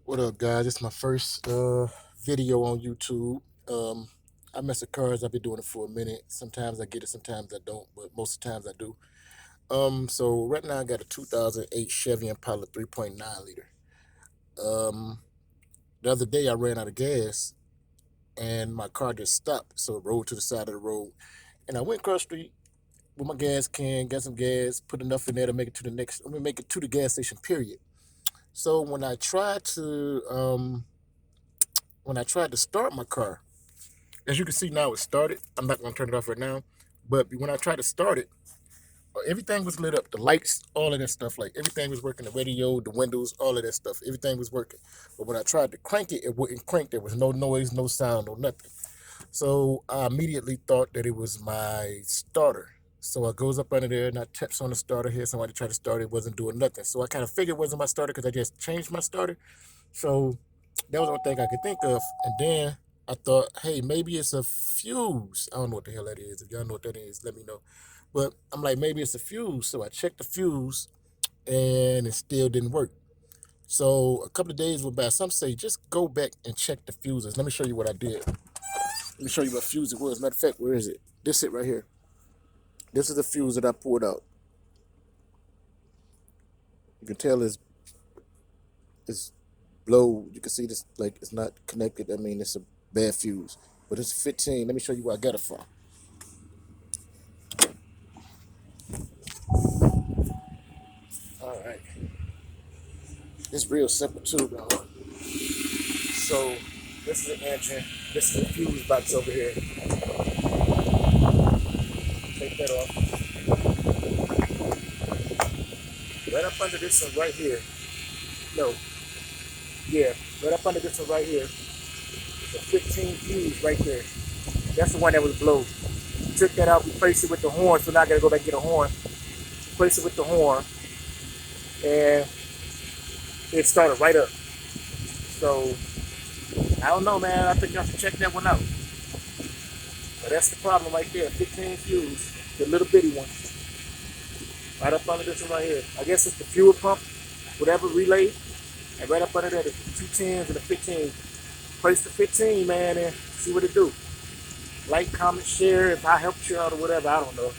What up, guys? It's my first video on YouTube. I mess with cars. I've been doing it for a minute. Sometimes I get it, sometimes I don't, but most of the times I do. So right now I got a 2008 Chevy Impala 3.9 liter. Um, the other day I ran out of gas and my car just stopped, so it rolled to the side of the road. And I went across the street with my gas can, got some gas, put enough in there to make it to the next. I'm gonna make it to the gas station. Period. So when I tried to start my car, as you can see now, it started. I'm not going to turn it off right now. But when I tried to start it, everything was lit up. The lights, all of that stuff, like everything was working. The radio, the windows, all of that stuff. Everything was working. But when I tried to crank it, it wouldn't crank. There was no noise, no sound, no nothing. So I immediately thought that it was my starter. So I goes up under there and I taps on the starter here. Somebody tried to start it, wasn't doing nothing. So I kind of figured it wasn't my starter because I just changed my starter. So that was the only thing I could think of. And then I thought, hey, maybe it's a fuse. I don't know what the hell that is. If y'all know what that is, let me know. But I'm like, maybe it's a fuse. So I checked the fuse and it still didn't work. So a couple of days went by. Some say just go back and check the fuses. Let me show you what I did. Let me show you what fuse it was. Matter of fact, where is it? This it right here. This is the fuse that I pulled out. You can tell it's blow. You can see this like it's not connected. I mean, it's a bad fuse. But it's 15. Let me show you where I got it from. All right. It's real simple too, though. So this is the engine. This is the fuse box over here. Take that off. Right up under this one right here. No. Yeah. Right up under this one right here. It's a 15 fuse right there. That's the one that was blown. Took that out, replaced it with the horn. So now I gotta go back and get a horn. Replace it with the horn. And it started right up. So I don't know, man. I think y'all should check that one out. But that's the problem right there. 15 fuse, the little bitty one, right up under this one right here. I guess it's the fuel pump, whatever relay, and right up under there, the two tens and the 15. Place the 15, man, and see what it do. Like, comment, share. If I helped you out or whatever, I don't know.